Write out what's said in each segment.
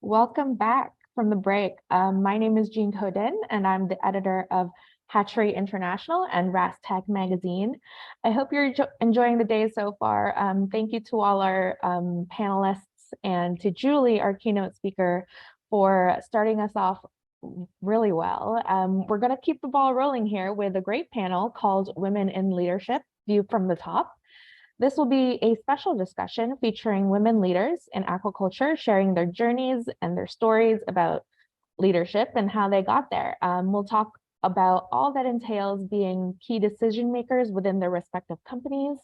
Welcome back from the break. My name is Jean Codin, and I'm the editor of Hatchery International and Rastag Magazine. I hope you're enjoying the day so far. Thank you to all our panelists and to Julie, our keynote speaker, for starting us off really well. We're going to keep the ball rolling here with a great panel called Women in Leadership, View from the Top. This will be a special discussion featuring women leaders in aquaculture, sharing their journeys and their stories about leadership and how they got there. We'll talk about all that entails being key decision makers within their respective companies.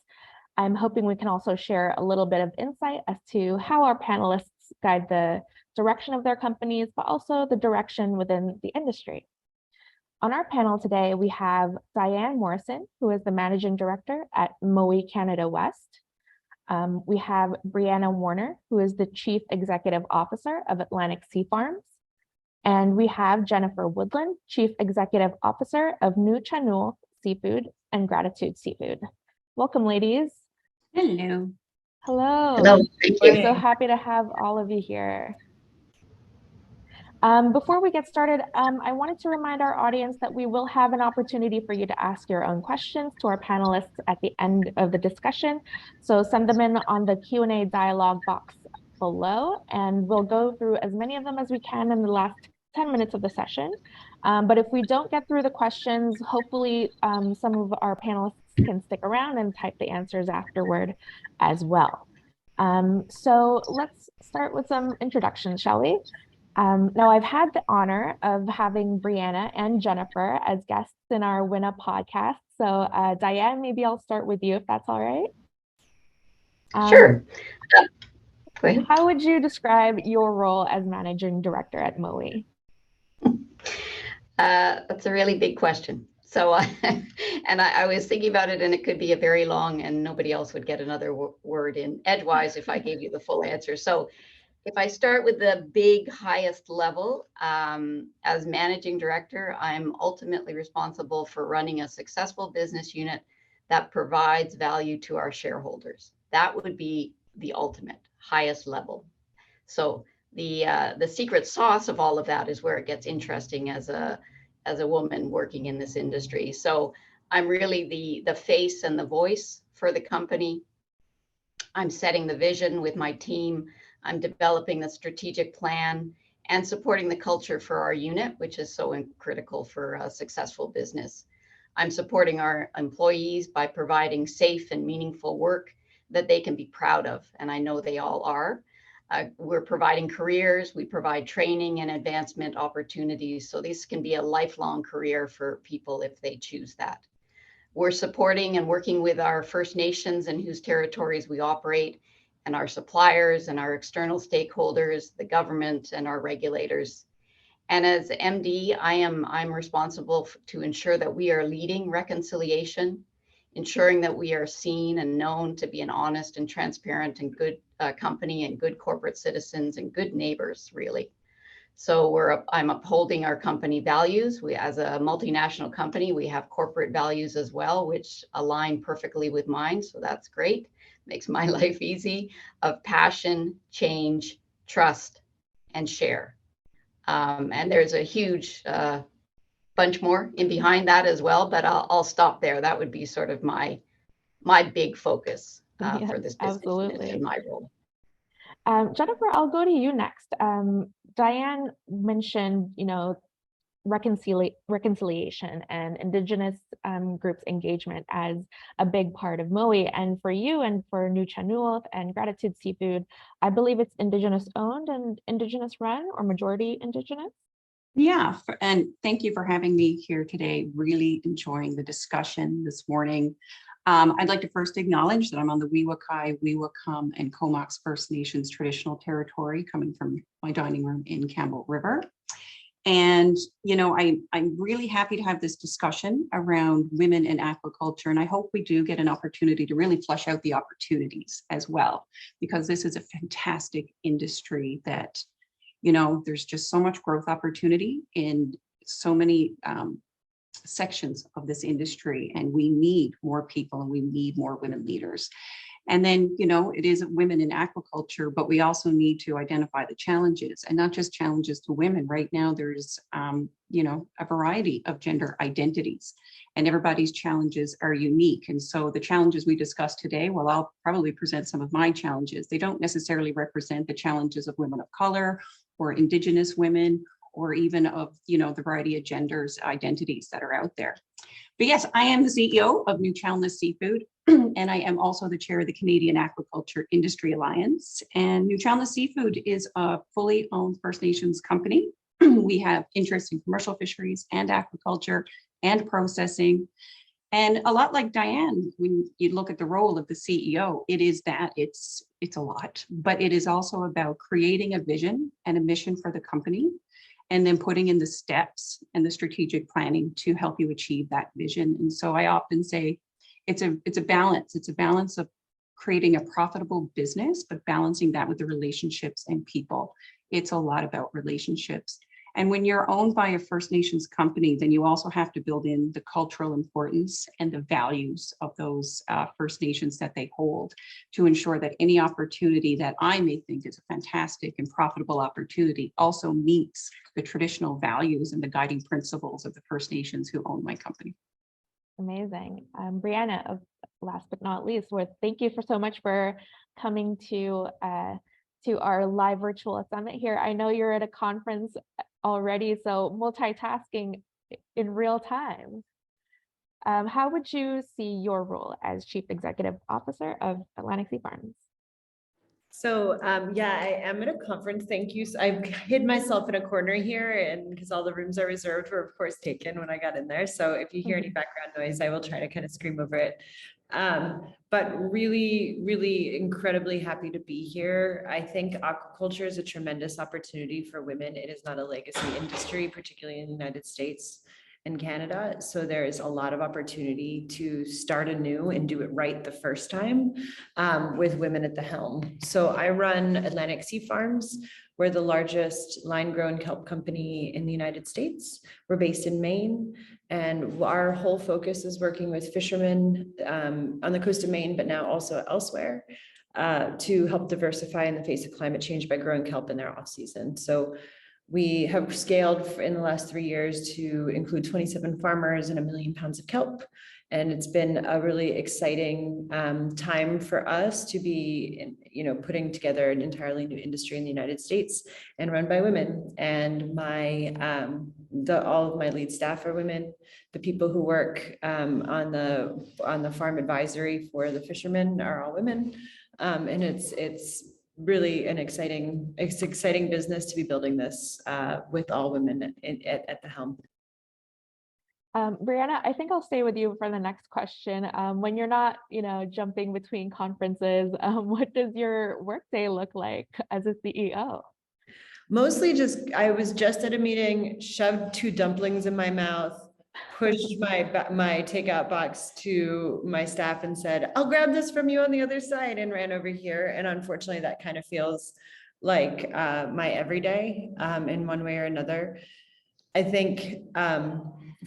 I'm hoping we can also share a little bit of insight as to how our panelists guide the direction of their companies, but also the direction within the industry. On our panel today, we have Diane Morrison, who is the Managing Director at Mowi Canada West. We have Brianna Warner, who is the Chief Executive Officer of Atlantic Sea Farms. And we have Jennifer Woodland, Chief Executive Officer of New Chanul Seafood and Gratitude Seafood. Welcome, ladies. Hello. Hello. Hello. Thank you. We're so happy to have all of you here. Before we get started, I wanted to remind our audience that we will have an opportunity for you to ask your own questions to our panelists at the end of the discussion. So send them in on the Q&A dialogue box below, and we'll go through as many of them as we can in the last 10 minutes of the session. But if we don't get through the questions, hopefully some of our panelists can stick around and type the answers afterward as well. So let's start with some introductions, shall we? Now, I've had the honor of having Brianna and Jennifer as guests in our WINA podcast. So Diane, maybe I'll start with you if that's all right. Sure. How would you describe your role as Managing Director at Mowi? That's a really big question. So, and I was thinking about it, and it could be a very long, and nobody else would get another word in edgewise if I gave you the full answer. So if I start with the big highest level, as managing director, I'm ultimately responsible for running a successful business unit that provides value to our shareholders. That would be the ultimate highest level. So the secret sauce of all of that is where it gets interesting as a woman working in this industry. So I'm really the face and the voice for the company. I'm setting the vision with my team. I'm developing the strategic plan and supporting the culture for our unit, which is so critical for a successful business. I'm supporting our employees by providing safe and meaningful work that they can be proud of, and I know they all are. We're providing careers, we provide training and advancement opportunities, so this can be a lifelong career for people if they choose that. We're supporting and working with our First Nations in whose territories we operate, and our suppliers and our external stakeholders, the government and our regulators. And as MD, I'm responsible to ensure that we are leading reconciliation, ensuring that we are seen and known to be an honest and transparent and good company and good corporate citizens and good neighbors, really. So I'm upholding our company values. We, as a multinational company, we have corporate values as well, which align perfectly with mine. So that's great. Makes my life easy, of passion, change, trust, and share. And there's a huge bunch more in behind that as well, but I'll stop there. That would be sort of my big focus Yes, for this business absolutely. in my role. Jennifer, I'll go to you next. Diane mentioned, reconciliation and Indigenous groups engagement as a big part of Mowi. And for you and for New Chanul and Gratitude Seafood, I believe it's Indigenous owned and Indigenous run or majority Indigenous. Yeah, and thank you for having me here today. Really enjoying the discussion this morning. I'd like to first acknowledge that I'm on the Weewakai, Weewakam, and Comox First Nations traditional territory, coming from my dining room in Campbell River. And, I'm really happy to have this discussion around women in aquaculture. And I hope we do get an opportunity to really flesh out the opportunities as well, because this is a fantastic industry that, there's just so much growth opportunity in so many sections of this industry, and we need more people and we need more women leaders. And then, you know, it is women in aquaculture, but we also need to identify the challenges, and not just challenges to women. Right now, there's, you know, a variety of gender identities, and everybody's challenges are unique. And so the challenges we discussed today, well, I'll probably present some of my challenges. They don't necessarily represent the challenges of women of color or Indigenous women, or even of, you know, the variety of genders identities that are out there. But yes, I am the CEO of New Chalmers Seafood, and I am also the chair of the Canadian Aquaculture Industry Alliance. And New Chalmers Seafood is a fully owned First Nations company. We have interest in commercial fisheries and aquaculture and processing. And a lot like Diane, when you look at the role of the CEO, it is that it's a lot, but it is also about creating a vision and a mission for the company, and then putting in the steps and the strategic planning to help you achieve that vision. And so I often say it's a balance. It's a balance of creating a profitable business, but balancing that with the relationships and people. It's a lot about relationships. And when you're owned by a First Nations company, then you also have to build in the cultural importance and the values of those First Nations that they hold, to ensure that any opportunity that I may think is a fantastic and profitable opportunity also meets the traditional values and the guiding principles of the First Nations who own my company. Amazing. Brianna, last but not least, thank you so much for coming to our live virtual summit here. I know you're at a conference already, so multitasking in real time. How would you see your role as Chief Executive Officer of Atlantic Sea Farms? So yeah, I am at a conference. Thank you. So I've hid myself in a corner here, and because all the rooms are reserved were of course taken when I got in there. So if you hear any background noise, I will try to kind of scream over it. But really, really incredibly happy to be here. I think aquaculture is a tremendous opportunity for women. It is not a legacy industry, particularly in the United States and Canada. So there is a lot of opportunity to start anew and do it right the first time with women at the helm. So I run Atlantic Sea Farms. We're the largest line-grown kelp company in the United States. We're based in Maine, and our whole focus is working with fishermen on the coast of Maine, but now also elsewhere, to help diversify in the face of climate change by growing kelp in their off-season. So we have scaled in the last 3 years to include 27 farmers and 1 million pounds of kelp. And it's been a really exciting time for us to be, you know, putting together an entirely new industry in the United States and run by women. And all of my lead staff are women. The people who work on the farm advisory for the fishermen are all women. And it's really an exciting business to be building this with all women at the helm. Brianna, I think I'll stay with you for the next question. When you're not, you know, jumping between conferences, what does your workday look like as a CEO? Mostly I was just at a meeting, shoved 2 dumplings in my mouth, pushed my takeout box to my staff and said, "I'll grab this from you on the other side," and ran over here. And unfortunately, that kind of feels like my everyday in one way or another. I think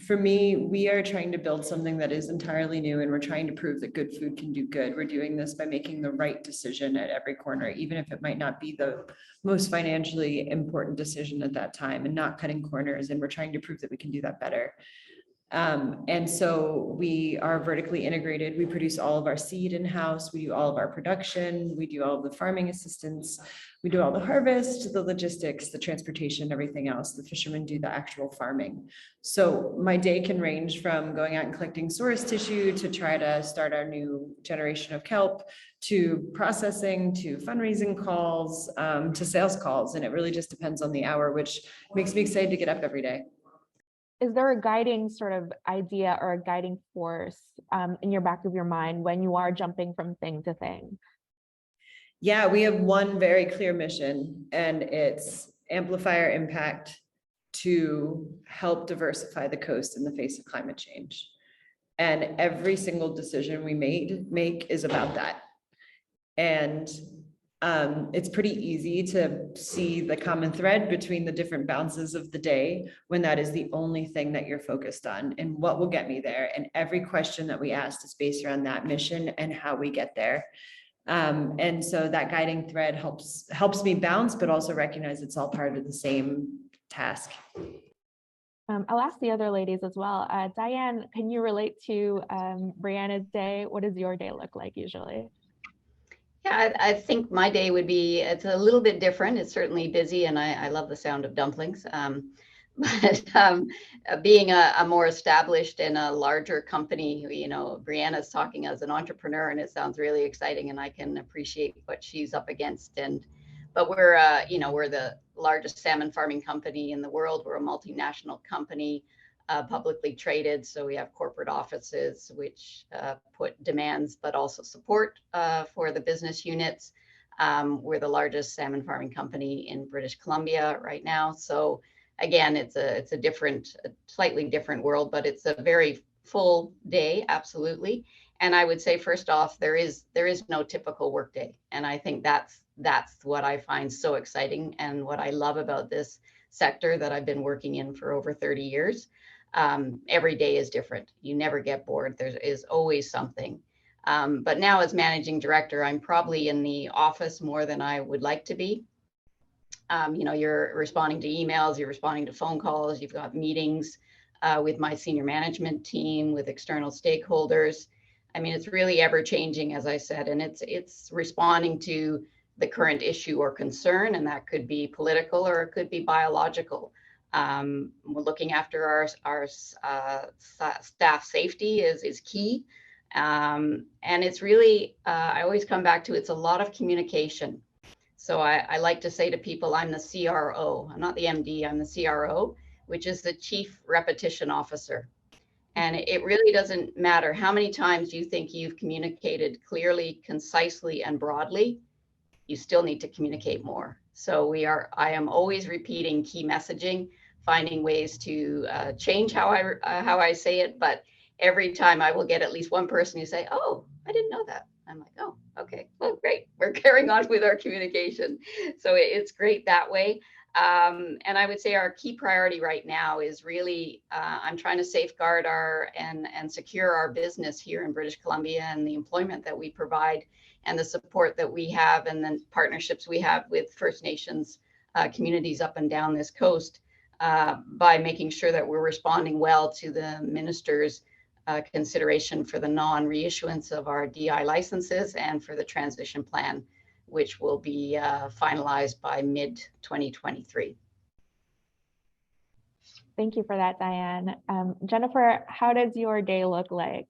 for me, we are trying to build something that is entirely new, and we're trying to prove that good food can do good. We're doing this by making the right decision at every corner, even if it might not be the most financially important decision at that time, and not cutting corners. And we're trying to prove that we can do that better. And so we are vertically integrated. We produce all of our seed in-house. We do all of our production. We do all of the farming assistance. We do all the harvest, the logistics, the transportation, everything else. The fishermen do the actual farming. So my day can range from going out and collecting source tissue to try to start our new generation of kelp, to processing, to fundraising calls, to sales calls. And it really just depends on the hour, which makes me excited to get up every day. Is there a guiding sort of idea or a guiding force in your back of your mind when you are jumping from thing to thing? Yeah, we have one very clear mission, and it's amplify our impact to help diversify the coast in the face of climate change. And every single decision we make is about that. And it's pretty easy to see the common thread between the different bounces of the day when that is the only thing that you're focused on and what will get me there. And every question that we asked is based around that mission and how we get there. And so that guiding thread helps me bounce, but also recognize it's all part of the same task. I'll ask the other ladies as well. Diane, can you relate to Brianna's day? What does your day look like usually? Yeah, I think my day would be, it's a little bit different. It's certainly busy, and I love the sound of dumplings. But being a more established and a larger company, Brianna's talking as an entrepreneur, and it sounds really exciting, and I can appreciate what she's up against. But we're the largest salmon farming company in the world. We're a multinational company, publicly traded. So we have corporate offices, which put demands, but also support for the business units. We're the largest salmon farming company in British Columbia right now. So again, it's a slightly different world, but it's a very full day, absolutely. And I would say, first off, there is no typical workday. And I think that's what I find so exciting and what I love about this sector that I've been working in for over 30 years. Every day is different. You never get bored. There is always something. But now as managing director, I'm probably in the office more than I would like to be. You're responding to emails, you're responding to phone calls, you've got meetings with my senior management team, with external stakeholders. I mean, it's really ever changing, as I said, and it's responding to the current issue or concern, and that could be political or it could be biological. We're looking after our staff safety is key. And it's really, I always come back to, it's a lot of communication. So I like to say to people, I'm the CRO. I'm not the MD, I'm the CRO, which is the Chief Repetition Officer. And it really doesn't matter how many times you think you've communicated clearly, concisely, and broadly, you still need to communicate more. So I am always repeating key messaging, finding ways to change how I say it. But every time I will get at least one person who say, oh, I didn't know that. I'm like, oh, okay, well, great. We're carrying on with our communication. So it's great that way. And I would say our key priority right now is really, I'm trying to safeguard and secure our business here in British Columbia and the employment that we provide and the support that we have and then partnerships we have with First Nations communities up and down this coast by making sure that we're responding well to the minister's consideration for the non-reissuance of our DI licenses and for the transition plan, which will be finalized by mid-2023. Thank you for that, Diane. Jennifer, how does your day look like?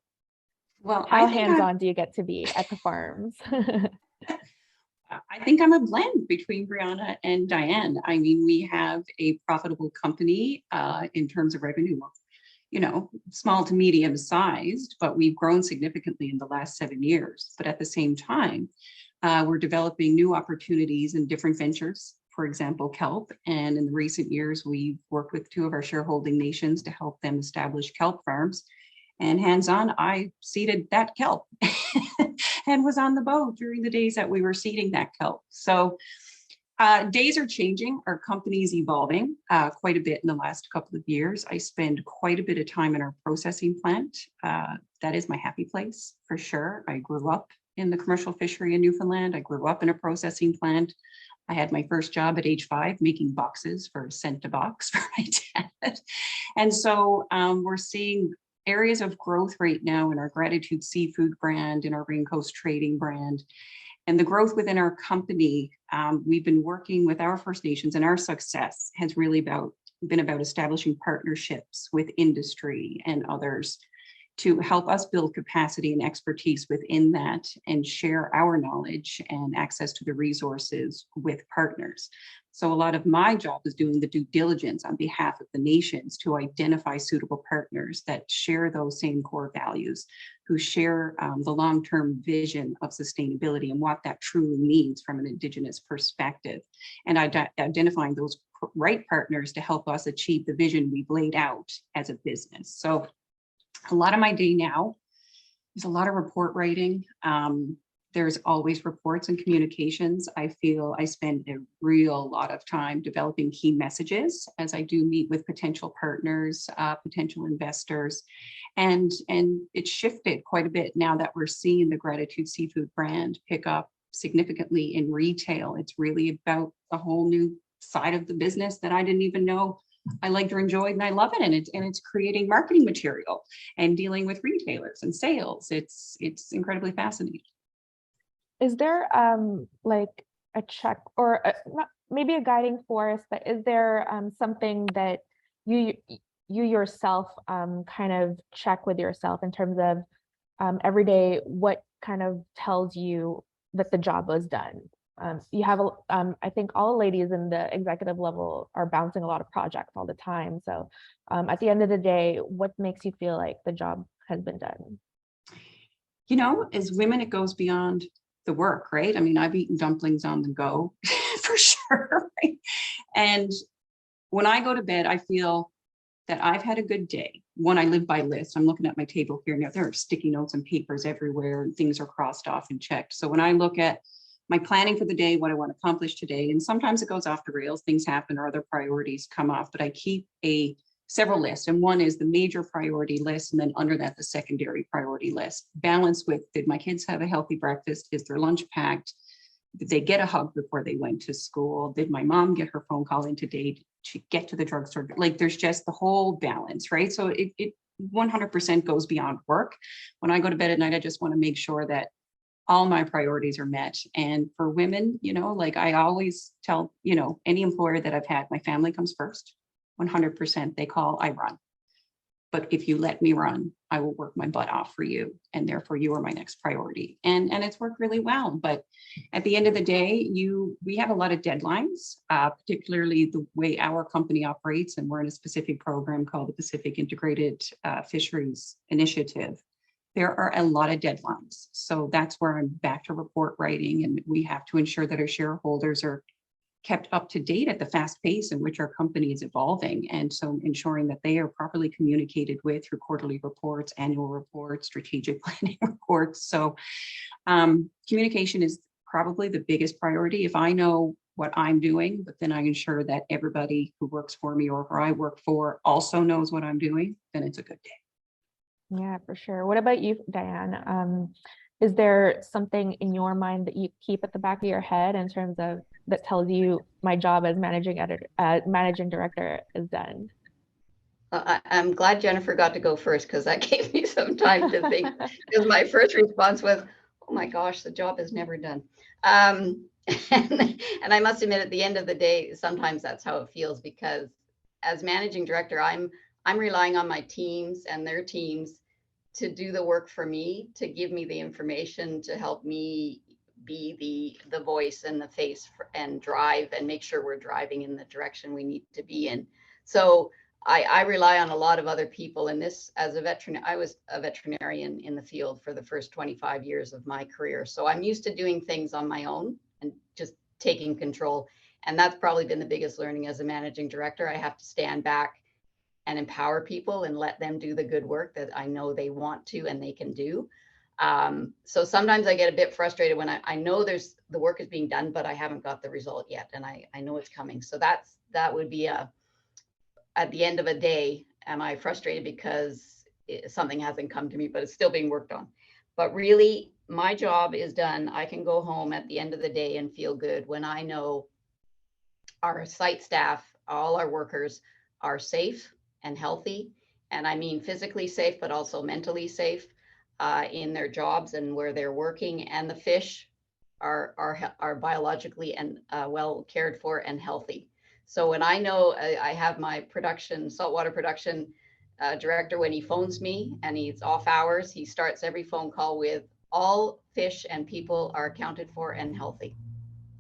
Well, how hands-on do you get to be at the farms? I think I'm a blend between Brianna and Diane. I mean, we have a profitable company in terms of revenue, small to medium sized, but we've grown significantly in the last 7 years. But at the same time, we're developing new opportunities in different ventures, for example, kelp. And in the recent years, we've worked with 2 of our shareholding nations to help them establish kelp farms. And hands-on, I seeded that kelp and was on the boat during the days that we were seeding that kelp. So days are changing, our company's evolving quite a bit in the last couple of years. I spend quite a bit of time in our processing plant. That is my happy place for sure. I grew up in the commercial fishery in Newfoundland. I grew up in a processing plant. I had my first job at age 5 making boxes for cent a box for my dad. And so we're seeing areas of growth right now in our Gratitude Seafood brand, in our Raincoast Trading brand. And the growth within our company, we've been working with our First Nations, and our success has really been about establishing partnerships with industry and others to help us build capacity and expertise within that and share our knowledge and access to the resources with partners. So a lot of my job is doing the due diligence on behalf of the nations to identify suitable partners that share those same core values, who share the long-term vision of sustainability and what that truly means from an Indigenous perspective, and identifying those right partners to help us achieve the vision we've laid out as a business. So a lot of my day now is a lot of report writing. There's always reports and communications. I feel I spend a real lot of time developing key messages as I do meet with potential partners, potential investors. And it's shifted quite a bit now that we're seeing the Gratitude Seafood brand pick up significantly in retail. It's really about a whole new side of the business that I didn't even know I liked or enjoyed, and I love it. And it's creating marketing material and dealing with retailers and sales. It's incredibly fascinating. Is there like a check or maybe a guiding force, but is there something that you yourself kind of check with yourself in terms of every day, what kind of tells you that the job was done? You have I think all ladies in the executive level are bouncing a lot of projects all the time. So at the end of the day, what makes you feel like the job has been done? You know, as women, it goes beyond the work, right? I mean, I've eaten dumplings on the go for sure. Right? And when I go to bed, I feel that I've had a good day. One, I live by lists. I'm looking at my table here now. There are sticky notes and papers everywhere, and things are crossed off and checked. So when I look at my planning for the day, what I want to accomplish today, and sometimes it goes off the rails, things happen or other priorities come off, but I keep several lists. And one is the major priority list. And then under that, the secondary priority list, balanced with, did my kids have a healthy breakfast? Is their lunch packed? Did they get a hug before they went to school? Did my mom get her phone call in today to get to the drugstore? Like, there's just the whole balance, right? So it 100% goes beyond work. When I go to bed at night, I just want to make sure that all my priorities are met. And for women, you know, like I always tell, you know, any employer that I've had, my family comes first. 100%, they call, I run. But if you let me run, I will work my butt off for you. And therefore you are my next priority. And it's worked really well. But at the end of the day, we have a lot of deadlines, particularly the way our company operates. And we're in a specific program called the Pacific Integrated Fisheries Initiative. There are a lot of deadlines. So that's where I'm back to report writing. And we have to ensure that our shareholders are kept up to date at the fast pace in which our company is evolving. And so ensuring that they are properly communicated with through quarterly reports, annual reports, strategic planning reports. So communication is probably the biggest priority. If I know what I'm doing, but then I ensure that everybody who works for me or who I work for also knows what I'm doing, then it's a good day. Yeah, for sure. What about you, Diane? Is there something in your mind that you keep at the back of your head in terms of that tells you my job as managing director is done? I'm glad Jennifer got to go first because that gave me some time to think. Because my first response was, "Oh my gosh, the job is never done." And I must admit, at the end of the day, sometimes that's how it feels because as managing director, I'm relying on my teams and their teams to do the work for me, to give me the information, to help me be the voice and the face and drive and make sure we're driving in the direction we need to be in. So I rely on a lot of other people. And this, as a veterinarian, I was a veterinarian in the field for the first 25 years of my career. So I'm used to doing things on my own and just taking control. And that's probably been the biggest learning as a managing director. I have to stand back and empower people and let them do the good work that I know they want to and they can do. So sometimes I get a bit frustrated when I know the work is being done, but I haven't got the result yet. And I know it's coming. So that would be at the end of a day, am I frustrated because something hasn't come to me, but it's still being worked on. But really, my job is done. I can go home at the end of the day and feel good when I know our site staff, all our workers are safe and healthy. And I mean physically safe, but also mentally safe in their jobs and where they're working. And the fish are biologically and well cared for and healthy. So when I know I have my saltwater production director, when he phones me and he's off hours, he starts every phone call with all fish and people are accounted for and healthy.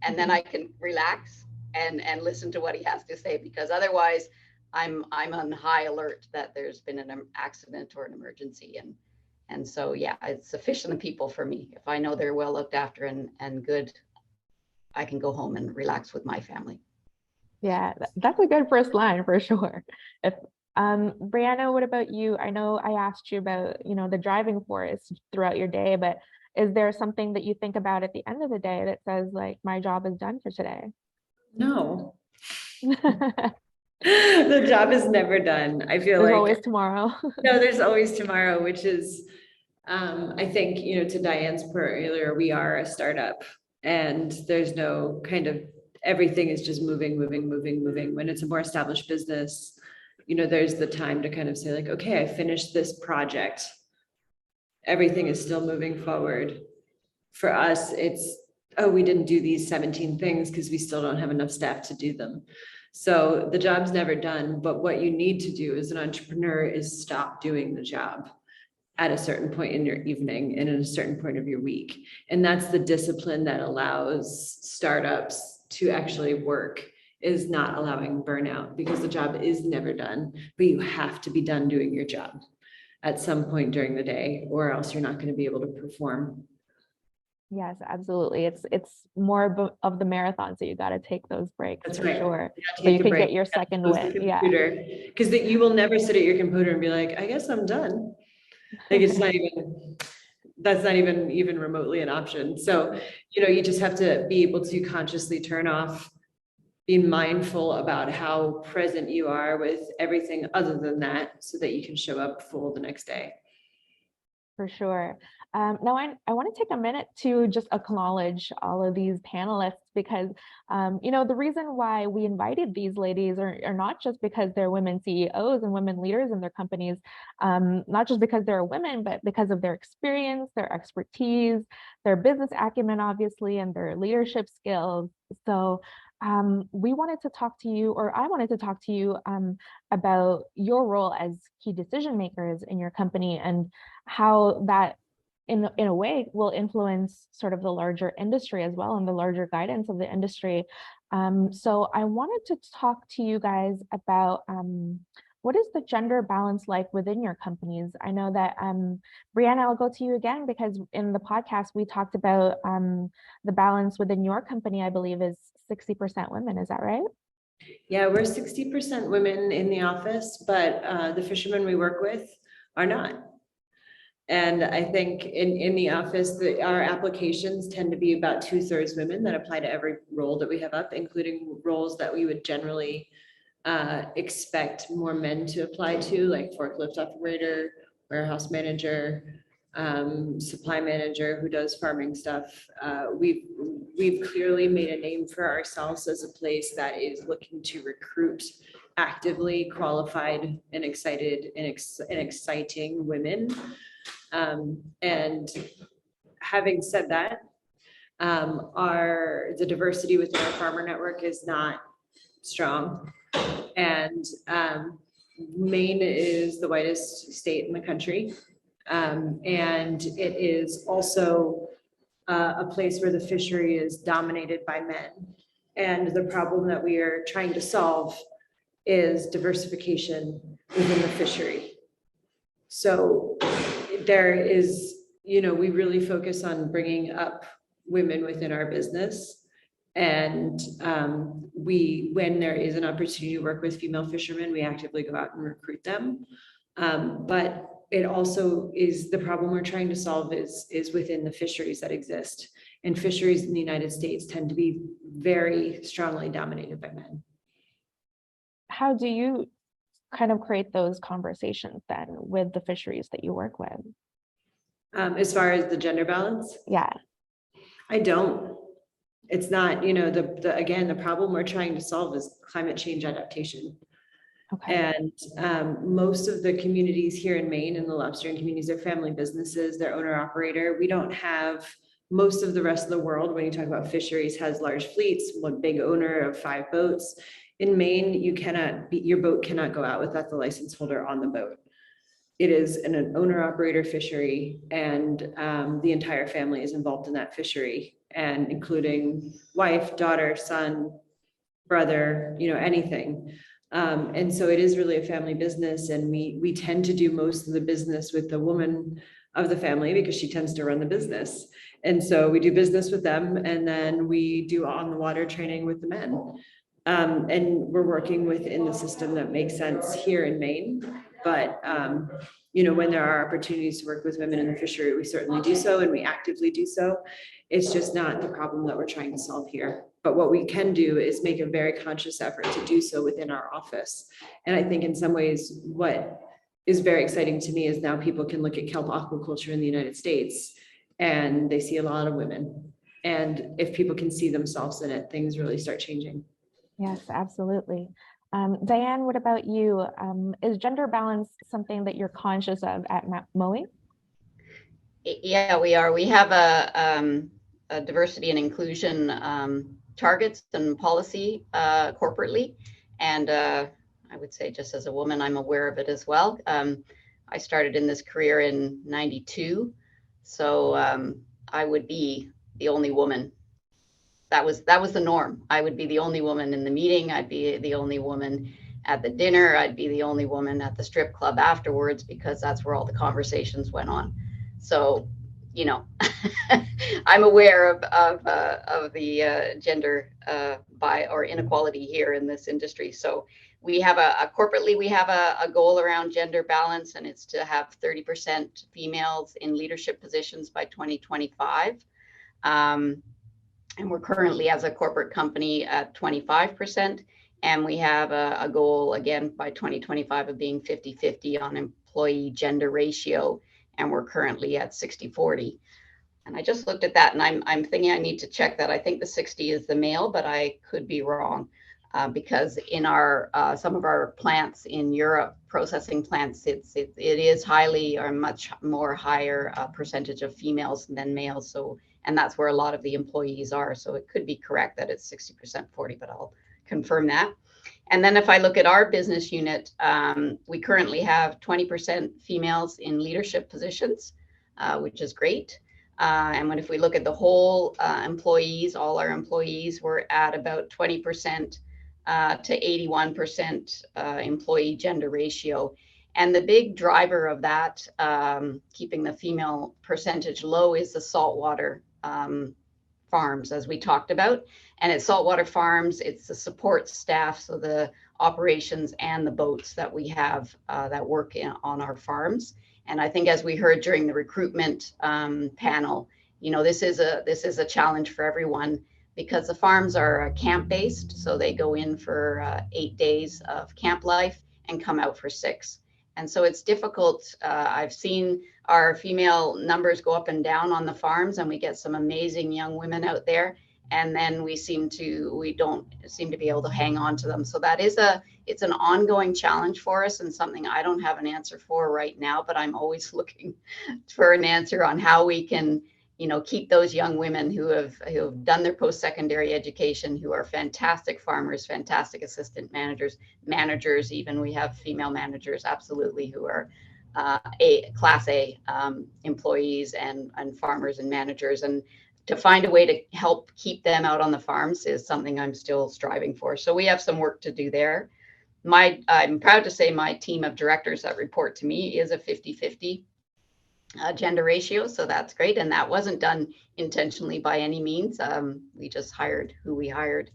And then I can relax and listen to what he has to say, because otherwise I'm on high alert that there's been an accident or an emergency. And so, yeah, it's the fish and the people for me. If I know they're well looked after and good, I can go home and relax with my family. Yeah, that's a good first line for sure. If Brianna, what about you? I know I asked you about, the driving force throughout your day, but is there something that you think about at the end of the day that says like, my job is done for today? No, the job is never done. I feel There's like always tomorrow. no, there's always tomorrow, which is, I think, to Diane's point earlier, we are a startup and there's no kind of, everything is just moving. When it's a more established business, there's the time to kind of say like, okay, I finished this project. Everything is still moving forward. For us, it's, oh, we didn't do these 17 things because we still don't have enough staff to do them. So the job's never done, but what you need to do as an entrepreneur is stop doing the job at a certain point in your evening and at a certain point of your week. And that's the discipline that allows startups to actually work, is not allowing burnout, because the job is never done, but you have to be done doing your job at some point during the day, or else you're not going to be able to perform. Yes, absolutely. It's more of the marathon, so you got to take those breaks. That's for right. sure. So you can get your second win. Yeah. Because you will never sit at your computer and be like, I guess I'm done. Like it's not even, that's not even remotely an option. So, you just have to be able to consciously turn off, be mindful about how present you are with everything other than that, so that you can show up full the next day. For sure. Now, I want to take a minute to just acknowledge all of these panelists, because, the reason why we invited these ladies are not just because they're women CEOs and women leaders in their companies, not just because they're women, but because of their experience, their expertise, their business acumen, obviously, and their leadership skills. So we wanted to talk to you, or I wanted to talk to you about your role as key decision makers in your company, and how that in a way will influence sort of the larger industry as well, and the larger guidance of the industry. So I wanted to talk to you guys about what is the gender balance like within your companies? I know that Brianna, I'll go to you again, because in the podcast we talked about the balance within your company, I believe is 60% women. Is that right? Yeah, we're 60% women in the office, but the fishermen we work with are not. And I think in the office, our applications tend to be about 2/3 women that apply to every role that we have up, including roles that we would generally expect more men to apply to, like forklift operator, warehouse manager, supply manager who does farming stuff. We've clearly made a name for ourselves as a place that is looking to recruit actively qualified and excited and exciting women. And having said that, the diversity within our farmer network is not strong. And Maine is the whitest state in the country. And it is also a place where the fishery is dominated by men. And the problem that we are trying to solve is diversification within the fishery. So there is, we really focus on bringing up women within our business. And when there is an opportunity to work with female fishermen, we actively go out and recruit them. But it also is, the problem we're trying to solve is within the fisheries that exist. And fisheries in the United States tend to be very strongly dominated by men. How do you kind of create those conversations then with the fisheries that you work with? As far as the gender balance? Yeah. I don't. It's not, again, the problem we're trying to solve is climate change adaptation. Okay. And most of the communities here in Maine and the lobstering communities are family businesses, they're owner operator. We don't have, most of the rest of the world, when you talk about fisheries, has large fleets, one big owner of 5 boats. In Maine, your boat cannot go out without the license holder on the boat. It is an owner operator fishery, and the entire family is involved in that fishery, and including wife, daughter, son, brother, anything. And so it is really a family business, and we tend to do most of the business with the woman of the family because she tends to run the business. And so we do business with them, and then we do on the water training with the men. And we're working within the system that makes sense here in Maine. But, when there are opportunities to work with women in the fishery, we certainly do so, and we actively do so. It's just not the problem that we're trying to solve here. But what we can do is make a very conscious effort to do so within our office. And I think in some ways, what is very exciting to me is now people can look at kelp aquaculture in the United States and they see a lot of women. And if people can see themselves in it, things really start changing. Yes, absolutely. Diane, what about you? Is gender balance something that you're conscious of at Moe? Yeah, we are. We have a diversity and inclusion targets and policy corporately. And I would say just as a woman, I'm aware of it as well. I started in this career in '92. So I would be the only woman. That was the norm. I would be the only woman in the meeting. I'd be the only woman at the dinner. I'd be the only woman at the strip club afterwards, because that's where all the conversations went on. So, I'm aware of the gender or inequality here in this industry. So we have corporately, we have a goal around gender balance, and it's to have 30% females in leadership positions by 2025. And we're currently, as a corporate company, at 25%. And we have a goal, again, by 2025 of being 50-50 on employee gender ratio. And we're currently at 60-40. And I just looked at that, and I'm thinking I need to check that. I think the 60 is the male, but I could be wrong. Because in our some of our plants in Europe, processing plants, it is highly or much more higher percentage of females than males. So, and that's where a lot of the employees are. So it could be correct that it's 60% 40, but I'll confirm that. And then if I look at our business unit, we currently have 20% females in leadership positions, which is great. And if we look at the whole employees, all our employees, we're at about 20% to 81% employee gender ratio. And the big driver of that, keeping the female percentage low, is the saltwater farms, as we talked about. And at saltwater farms, it's the support staff, so the operations and the boats that we have that work on our farms. And I think, as we heard during the recruitment panel, this is a challenge for everyone, because the farms are camp-based, so they go in for 8 days of camp life and come out for 6. And so it's difficult. I've seen our female numbers go up and down on the farms, and we get some amazing young women out there, and then we don't seem to be able to hang on to them. So it's an ongoing challenge for us, and something I don't have an answer for right now, but I'm always looking for an answer on how we can keep those young women who have done their post-secondary education, who are fantastic farmers, fantastic assistant managers, even we have female managers, absolutely, who are class A employees and farmers and managers. And to find a way to help keep them out on the farms is something I'm still striving for. So we have some work to do there. I'm proud to say my team of directors that report to me is a 50-50 gender ratio. So that's great. And that wasn't done intentionally by any means. We just hired who we hired.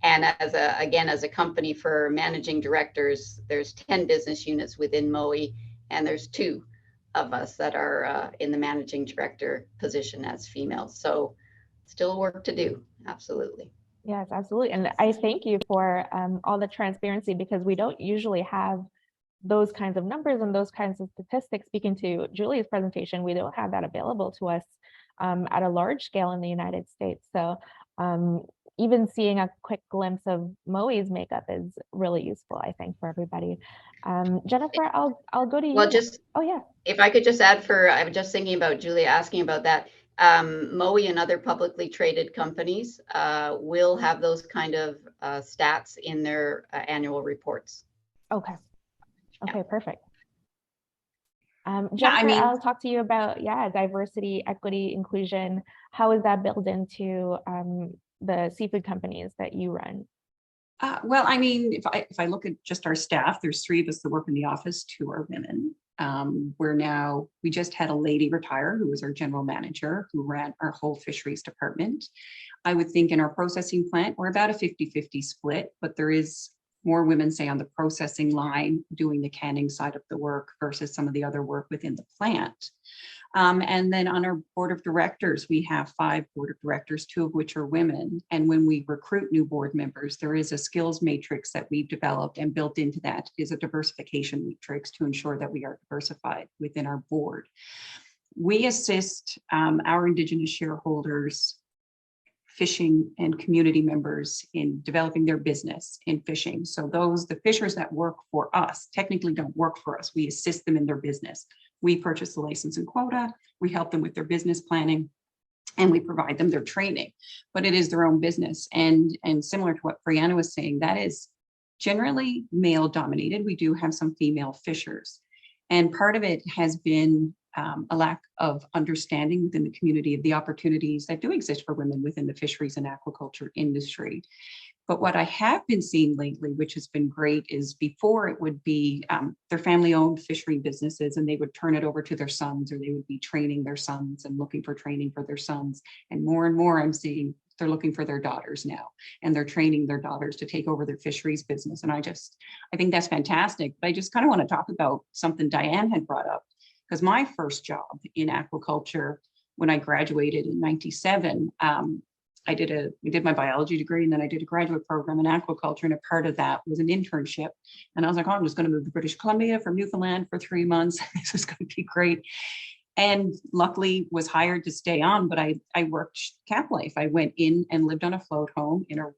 And as a company, for managing directors, there's 10 business units within MOE, and there's 2 of us that are in the managing director position as females. So still work to do. Absolutely. Yes, absolutely. And I thank you for all the transparency, because we don't usually have those kinds of numbers and those kinds of statistics. Speaking to Julie's presentation, we don't have that available to us at a large scale in the United States. So even seeing a quick glimpse of MOE's makeup is really useful, I think, for everybody. Jennifer, I'll go to you. Well, oh yeah. If I could just add, I was just thinking about Julia asking about that. MOE and other publicly traded companies will have those kind of stats in their annual reports. Okay. Okay, perfect. Jennifer, yeah, I'll talk to you about, diversity, equity, inclusion. How is that built into the seafood companies that you run? Well, if I look at just our staff, there's 3 of us that work in the office, 2 are women. We just had a lady retire who was our general manager, who ran our whole fisheries department. I would think in our processing plant, we're about a 50-50 split, but there is more women, say, on the processing line, doing the canning side of the work versus some of the other work within the plant. And then on our board of directors, we have 5 board of directors, 2 of which are women. And when we recruit new board members, there is a skills matrix that we've developed, and built into that is a diversification matrix to ensure that we are diversified within our board. We assist our Indigenous shareholders, fishing and community members in developing their business in fishing. So the fishers that work for us technically don't work for us. We assist them in their business. We purchase the license and quota, we help them with their business planning, and we provide them their training, but it is their own business. And similar to what Brianna was saying, that is generally male dominated. We do have some female fishers. And part of it has been a lack of understanding within the community of the opportunities that do exist for women within the fisheries and aquaculture industry. But what I have been seeing lately, which has been great, is before it would be their family-owned fishery businesses, and they would turn it over to their sons, or they would be training their sons and looking for training for their sons. And more I'm seeing they're looking for their daughters now, and they're training their daughters to take over their fisheries business. And I think that's fantastic. But I just kind of want to talk about something Diane had brought up, because my first job in aquaculture, when I graduated in '97, I did my biology degree, and then I did a graduate program in aquaculture, and a part of that was an internship. And I was like, oh, I'm just going to move to British Columbia from Newfoundland for 3 months. This is going to be great. And luckily was hired to stay on, but I worked camp life. I went in and lived on a float home in the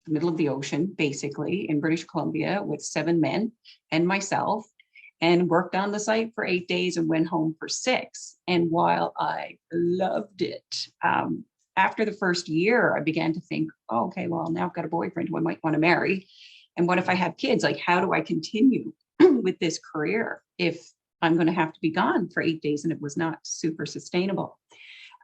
middle of the ocean, basically in British Columbia, with 7 men and myself, and worked on the site for 8 days and went home for 6. And while I loved it, after the first year, I began to think, oh, okay, well, now I've got a boyfriend who I might want to marry. And what if I have kids? Like, how do I continue with this career if I'm going to have to be gone for 8 days? And it was not super sustainable.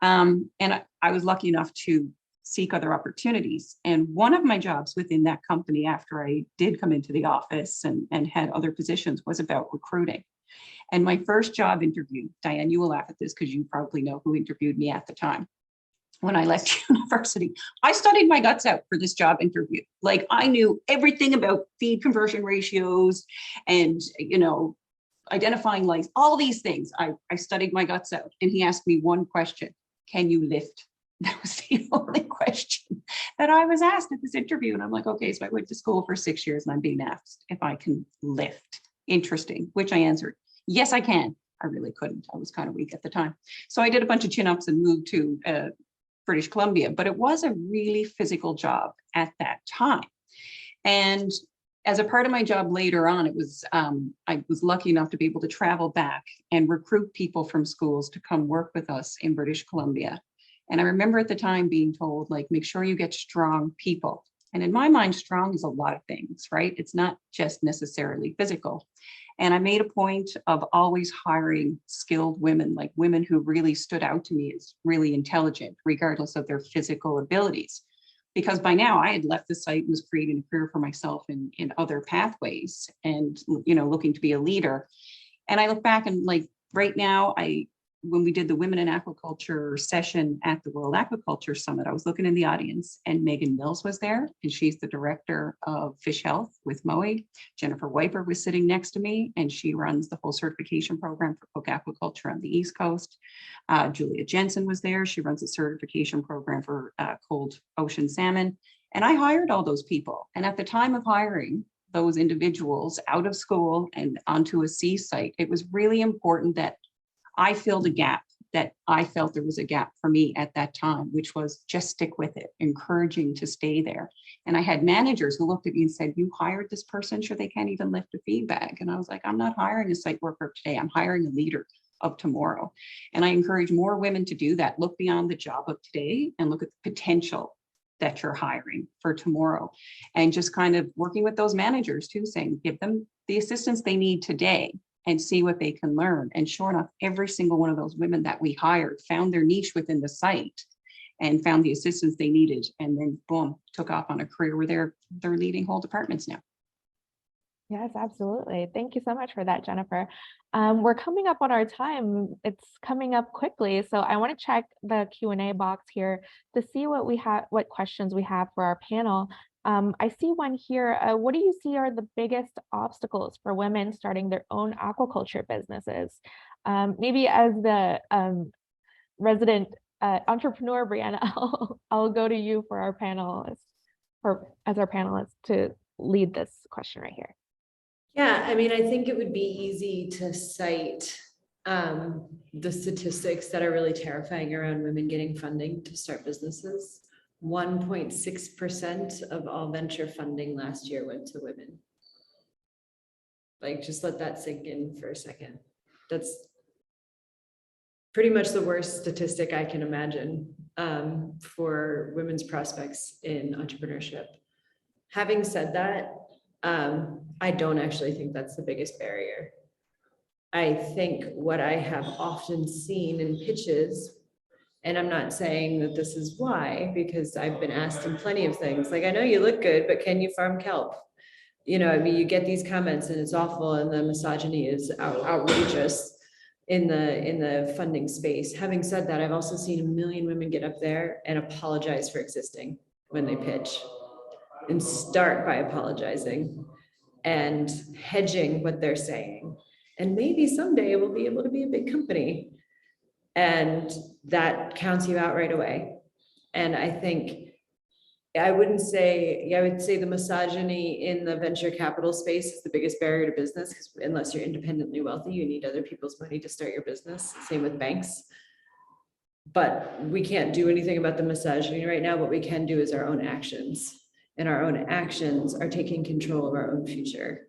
And I was lucky enough to seek other opportunities. And one of my jobs within that company, after I did come into the office and had other positions, was about recruiting. And my first job interview, Diane, you will laugh at this because you probably know who interviewed me at the time. When I left university, I studied my guts out for this job interview. Like, I knew everything about feed conversion ratios and, identifying lice, all these things. I studied my guts out. And he asked me one question: can you lift? That was the only question that I was asked at this interview. And I'm like, okay, so I went to school for 6 years and I'm being asked if I can lift. Interesting, which I answered, yes, I can. I really couldn't. I was kind of weak at the time. So I did a bunch of chin-ups and moved to British Columbia, but it was a really physical job at that time. And as a part of my job later on, it was I was lucky enough to be able to travel back and recruit people from schools to come work with us in British Columbia. And I remember at the time being told, like, make sure you get strong people. And in my mind, strong is a lot of things, right? It's not just necessarily physical. And I made a point of always hiring skilled women, like women who really stood out to me as really intelligent, regardless of their physical abilities. Because by now I had left the site and was creating a career for myself in other pathways and, looking to be a leader. And I look back and, like, right now, when we did the Women in Aquaculture session at the World Aquaculture Summit, I was looking in the audience and Megan Mills was there, and she's the director of fish health with MOE. Jennifer Wiper was sitting next to me, and she runs the whole certification program for cook aquaculture on the East Coast. Julia Jensen was there. She runs a certification program for cold ocean salmon. And I hired all those people. And at the time of hiring those individuals out of school and onto a sea site, it was really important that I filled a gap that I felt there was a gap for me at that time, which was just stick with it, encouraging to stay there. And I had managers who looked at me and said, you hired this person, sure, they can't even lift a feed bag. And I was like, I'm not hiring a site worker today, I'm hiring a leader of tomorrow. And I encourage more women to do that. Look beyond the job of today and look at the potential that you're hiring for tomorrow. And just kind of working with those managers too, saying, give them the assistance they need today and see what they can learn. And sure enough, every single one of those women that we hired found their niche within the site and found the assistance they needed. And then boom, took off on a career where they're leading whole departments now. Yes, absolutely. Thank you so much for that, Jennifer. We're coming up on our time. It's coming up quickly. So I want to check the Q&A box here to see what questions we have for our panel. I see one here. What do you see are the biggest obstacles for women starting their own aquaculture businesses? Maybe as the resident entrepreneur, Brianna, I'll go to you for our panelists, or as our panelist to lead this question right here. Yeah, I mean, I think it would be easy to cite the statistics that are really terrifying around women getting funding to start businesses. 1.6% of all venture funding last year went to women. Like, just let that sink in for a second. That's pretty much the worst statistic I can imagine for women's prospects in entrepreneurship. Having said that, I don't actually think that's the biggest barrier. I think what I have often seen in pitches, and I'm not saying that this is why, because I've been asked in plenty of things, like, I know you look good, but can you farm kelp? You know, I mean, you get these comments and it's awful, and the misogyny is outrageous in the funding space. Having said that, I've also seen a million women get up there and apologize for existing when they pitch, and start by apologizing and hedging what they're saying. And maybe someday we'll be able to be a big company, and that counts you out right away. And I think I would say the misogyny in the venture capital space is the biggest barrier to business, because unless you're independently wealthy, you need other people's money to start your business. Same with banks. But we can't do anything about the misogyny right now. What we can do is our own actions. And our own actions are taking control of our own future.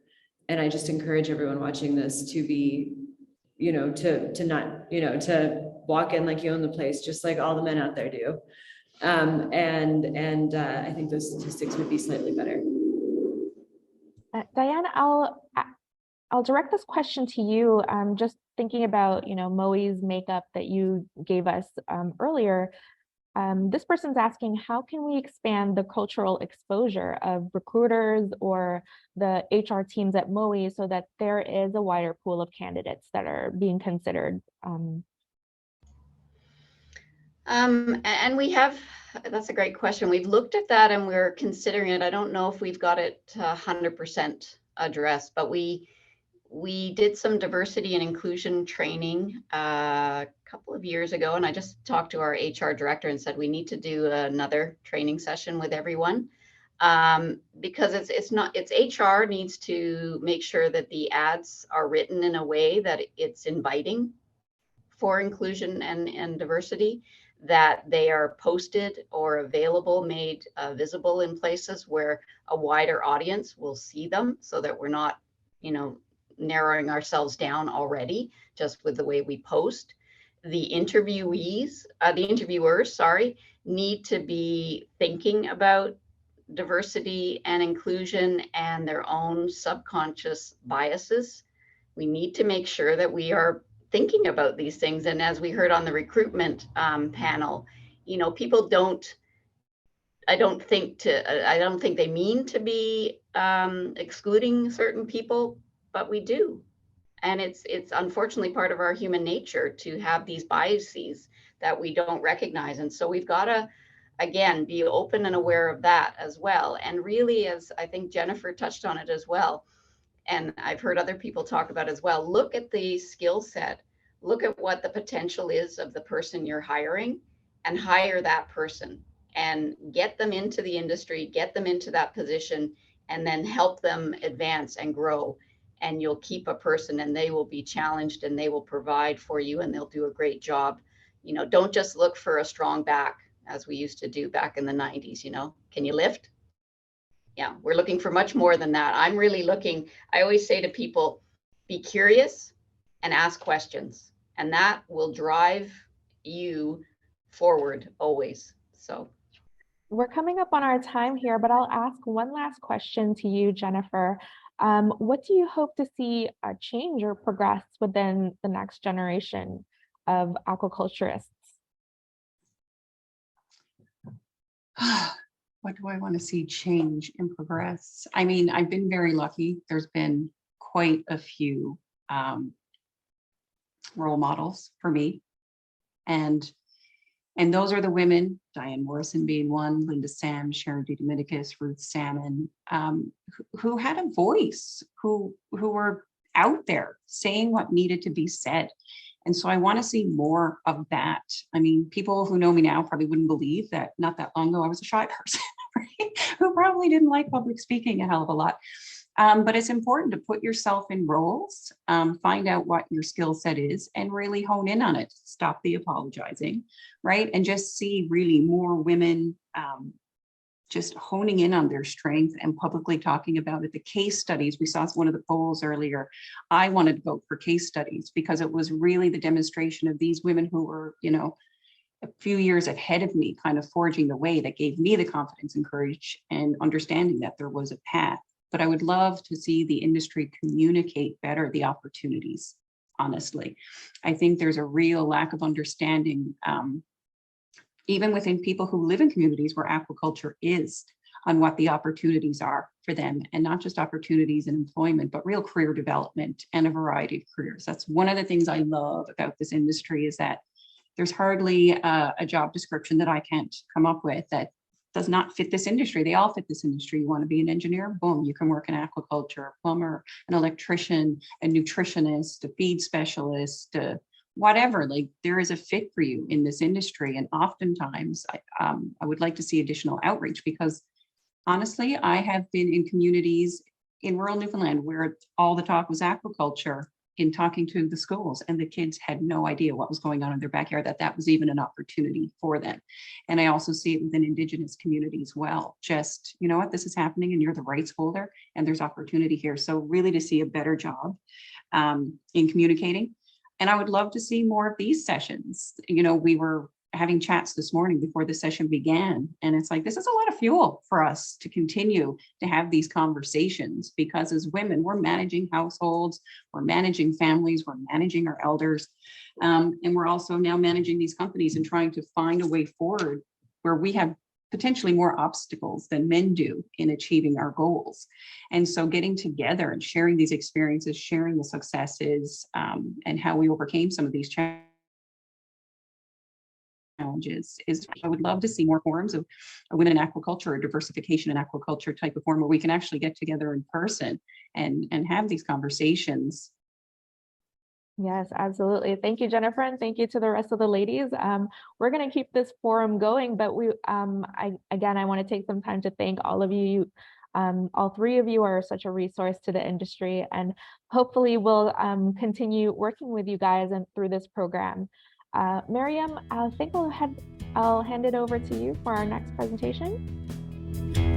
And I just encourage everyone watching this to be, you know, to not, you know, to walk in like you own the place, just like all the men out there do. I think those statistics would be slightly better. Diane, I'll direct this question to you. Just thinking about, you know, Moe's makeup that you gave us earlier. This person's asking, how can we expand the cultural exposure of recruiters or the HR teams at Moe so that there is a wider pool of candidates that are being considered? And we have, that's a great question. We've looked at that and we're considering it. I don't know if we've got it 100% addressed, but we did some diversity and inclusion training a couple of years ago, and I just talked to our HR director and said we need to do another training session with everyone, because it's HR needs to make sure that the ads are written in a way that it's inviting for inclusion and diversity, that they are posted or available, made visible in places where a wider audience will see them, so that we're not, you know, narrowing ourselves down already just with the way we post. The interviewers, need to be thinking about diversity and inclusion and their own subconscious biases. We need to make sure that we are thinking about these things. And as we heard on the recruitment panel, you know, people I don't think they mean to be excluding certain people, but we do. And it's unfortunately part of our human nature to have these biases that we don't recognize. And so we've got to, again, be open and aware of that as well. And really, as I think Jennifer touched on it as well, and I've heard other people talk about as well, look at the skill set, look at what the potential is of the person you're hiring, and hire that person and get them into the industry, get them into that position, and then help them advance and grow. And you'll keep a person and they will be challenged and they will provide for you and they'll do a great job. You know, don't just look for a strong back as we used to do back in the 90s, you know, can you lift? Yeah, we're looking for much more than that. I'm really looking, I always say to people, be curious and ask questions, and that will drive you forward always. So we're coming up on our time here, but I'll ask one last question to you, Jennifer. What do you hope to see change or progress within the next generation of aquaculturists? What do I want to see change and progress? I mean, I've been very lucky. There's been quite a few role models for me. And And those are the women, Diane Morrison being one, Linda Sam, Sharon D. Dominicus, Ruth Salmon, who had a voice, who were out there saying what needed to be said. And so I want to see more of that. I mean, people who know me now probably wouldn't believe that not that long ago I was a shy person, right? Who probably didn't like public speaking a hell of a lot. But it's important to put yourself in roles, find out what your skill set is, and really hone in on it. Stop the apologizing, right? And just see really more women just honing in on their strength and publicly talking about it. The case studies, we saw one of the polls earlier. I wanted to vote for case studies because it was really the demonstration of these women who were, you know, a few years ahead of me, kind of forging the way that gave me the confidence and courage and understanding that there was a path. But I would love to see the industry communicate better the opportunities, honestly. I think there's a real lack of understanding, even within people who live in communities where aquaculture is, on what the opportunities are for them, and not just opportunities in employment, but real career development and a variety of careers. That's one of the things I love about this industry, is that there's hardly a job description that I can't come up with that does not fit this industry. They all fit this industry. You want to be an engineer? Boom, you can work in aquaculture, a plumber, an electrician, a nutritionist, a feed specialist, whatever. Like, there is a fit for you in this industry. And oftentimes I would like to see additional outreach, because honestly, I have been in communities in rural Newfoundland where all the talk was aquaculture, in talking to the schools, and the kids had no idea what was going on in their backyard, that was even an opportunity for them. And I also see it within Indigenous communities. Well, just, you know what, this is happening and you're the rights holder and there's opportunity here. So really to see a better job in communicating. And I would love to see more of these sessions. You know, we were having chats this morning before the session began, and it's like, this is a lot of fuel for us to continue to have these conversations, because as women, we're managing households, we're managing families, we're managing our elders, and we're also now managing these companies and trying to find a way forward where we have potentially more obstacles than men do in achieving our goals. And so getting together and sharing these experiences, sharing the successes, and how we overcame some of these challenges is, I would love to see more forums of women in aquaculture, or diversification in aquaculture type of forum, where we can actually get together in person and have these conversations. Yes, absolutely. Thank you, Jennifer, and thank you to the rest of the ladies. We're going to keep this forum going, but I want to take some time to thank all of you. All three of you are such a resource to the industry, and hopefully we'll continue working with you guys and through this program. Miriam, I think I'll hand it over to you for our next presentation.